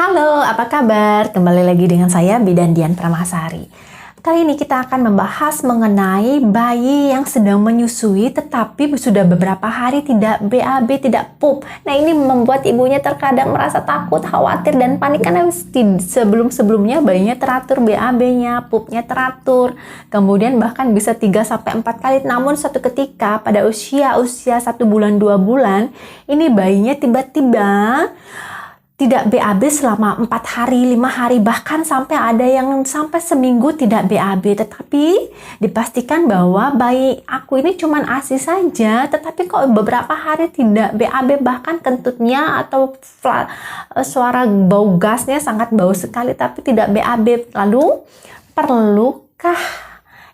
Halo, apa kabar? Kembali lagi dengan saya, Bidan Dian Pramasari. Kali ini kita akan membahas mengenai bayi yang sedang menyusui tetapi sudah beberapa hari tidak BAB, tidak pup. Nah, ini membuat ibunya terkadang merasa takut, khawatir, dan panik karena sebelum-sebelumnya bayinya teratur BAB-nya, pupnya teratur. Kemudian bahkan bisa 3-4 kali. Namun suatu ketika pada usia 1 bulan, 2 bulan, ini bayinya tiba-tiba tidak BAB selama 4 hari, 5 hari, bahkan sampai ada yang sampai seminggu tidak BAB. Tetapi dipastikan bahwa bayi aku ini cuma ASI saja, tetapi kok beberapa hari tidak BAB, bahkan kentutnya atau suara bau gasnya sangat bau sekali, tapi tidak BAB. Lalu perlukah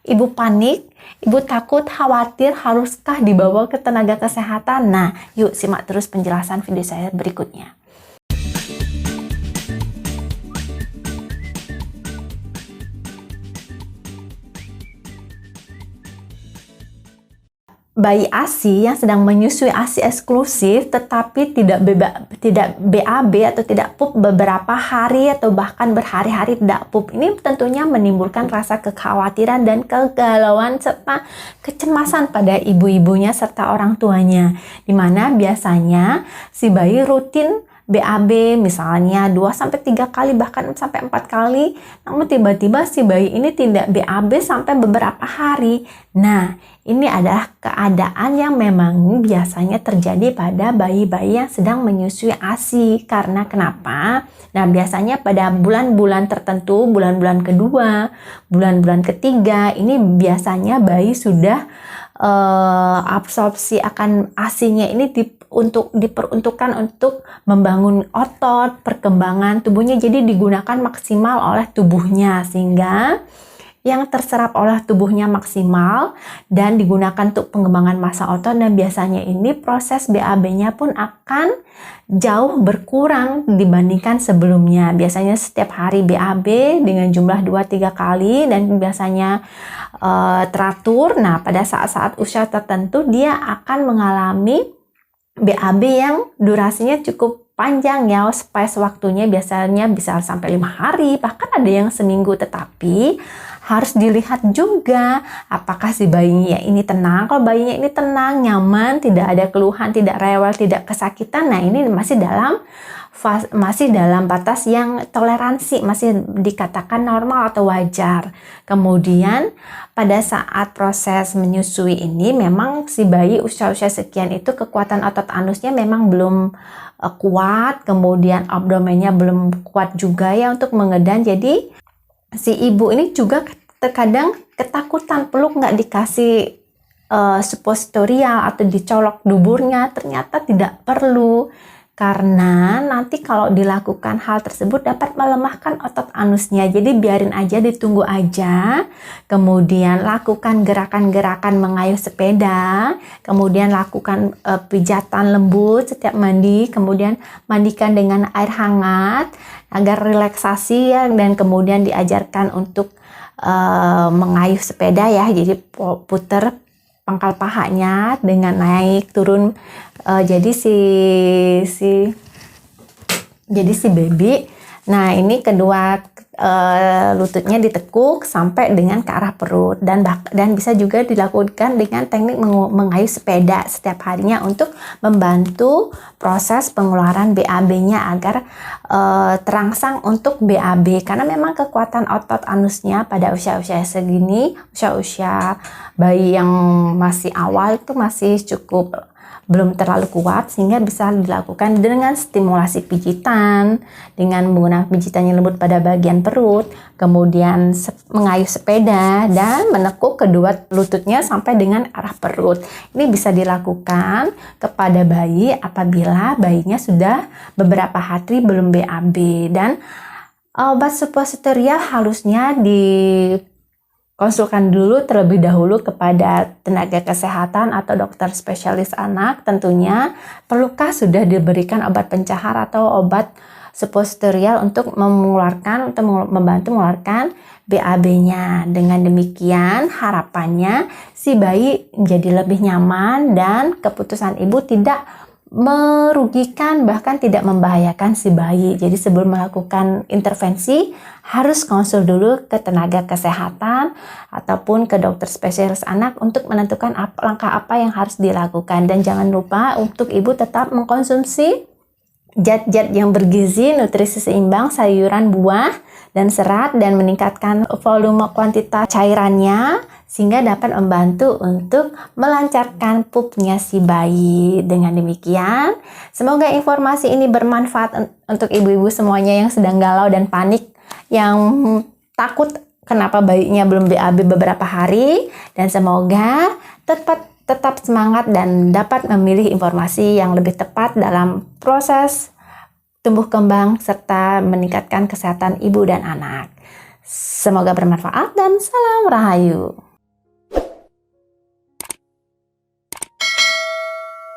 ibu panik? Ibu takut, khawatir, haruskah dibawa ke tenaga kesehatan? Nah, yuk simak terus penjelasan video saya berikutnya. Bayi ASI yang sedang menyusui ASI eksklusif tetapi tidak BAB atau tidak pup beberapa hari atau bahkan berhari-hari tidak pup, ini tentunya menimbulkan rasa kekhawatiran dan kegalauan serta kecemasan pada ibu-ibunya serta orang tuanya, dimana biasanya si bayi rutin BAB misalnya 2-3 kali bahkan sampai 4 kali, namun tiba-tiba si bayi ini tidak BAB sampai beberapa hari. Nah, ini adalah keadaan yang memang biasanya terjadi pada bayi-bayi yang sedang menyusui ASI. Karena kenapa? Nah, biasanya pada bulan-bulan tertentu, bulan-bulan kedua, bulan-bulan ketiga, ini biasanya bayi sudah absorpsi akan ASI-nya ini diperuntukkan untuk membangun otot, perkembangan tubuhnya, jadi digunakan maksimal oleh tubuhnya sehingga yang terserap oleh tubuhnya maksimal dan digunakan untuk pengembangan massa otot, dan biasanya ini proses BAB-nya pun akan jauh berkurang dibandingkan sebelumnya. Biasanya setiap hari BAB dengan jumlah 2-3 kali dan biasanya teratur. Nah, pada saat-saat usia tertentu dia akan mengalami BAB yang durasinya cukup panjang ya, space waktunya biasanya bisa sampai 5 hari, bahkan ada yang seminggu. Tetapi harus dilihat juga apakah si bayinya ini tenang. Kalau bayinya ini tenang, nyaman, tidak ada keluhan, tidak rewel, tidak kesakitan, nah ini masih dalam batas yang toleransi, masih dikatakan normal atau wajar. Kemudian pada saat proses menyusui ini memang si bayi usia-usia sekian itu kekuatan otot anusnya memang belum kuat, kemudian abdomennya belum kuat juga ya untuk mengedan. Jadi si ibu ini juga terkadang ketakutan, peluk nggak dikasih suppositorial atau dicolok duburnya, ternyata tidak perlu. Karena nanti kalau dilakukan hal tersebut dapat melemahkan otot anusnya. Jadi biarin aja, ditunggu aja. Kemudian lakukan gerakan-gerakan mengayuh sepeda. Kemudian lakukan pijatan lembut setiap mandi. Kemudian mandikan dengan air hangat agar relaksasi ya. Dan kemudian diajarkan untuk mengayuh sepeda ya. Jadi puter pangkal pahanya dengan naik turun. Jadi si baby, nah ini kedua lututnya ditekuk sampai dengan ke arah perut, dan bisa juga dilakukan dengan teknik mengayuh sepeda setiap harinya untuk membantu proses pengeluaran BAB-nya agar terangsang untuk BAB. Karena memang kekuatan otot anusnya pada usia-usia segini, usia-usia bayi yang masih awal itu masih cukup belum terlalu kuat, sehingga bisa dilakukan dengan stimulasi pijitan, dengan menggunakan pijitan yang lembut pada bagian perut, kemudian mengayuh sepeda dan menekuk kedua lututnya sampai dengan arah perut. Ini bisa dilakukan kepada bayi apabila bayinya sudah beberapa hari belum BAB, dan obat suppositorial harusnya konsulkan dulu terlebih dahulu kepada tenaga kesehatan atau dokter spesialis anak tentunya. Perlukah sudah diberikan obat pencahar atau obat suppositorial untuk membantu mengeluarkan BAB-nya. Dengan demikian harapannya si bayi menjadi lebih nyaman dan keputusan ibu tidak merugikan bahkan tidak membahayakan si bayi. Jadi sebelum melakukan intervensi harus konsul dulu ke tenaga kesehatan ataupun ke dokter spesialis anak untuk menentukan langkah apa yang harus dilakukan. Dan jangan lupa untuk ibu tetap mengkonsumsi zat-zat yang bergizi, nutrisi seimbang, sayuran, buah, dan serat, dan meningkatkan volume kuantitas cairannya sehingga dapat membantu untuk melancarkan pupnya si bayi. Dengan demikian, semoga informasi ini bermanfaat untuk ibu-ibu semuanya yang sedang galau dan panik, yang takut kenapa bayinya belum BAB beberapa hari, dan semoga tetap semangat dan dapat memilih informasi yang lebih tepat dalam proses tumbuh kembang serta meningkatkan kesehatan ibu dan anak. Semoga bermanfaat dan salam Rahayu.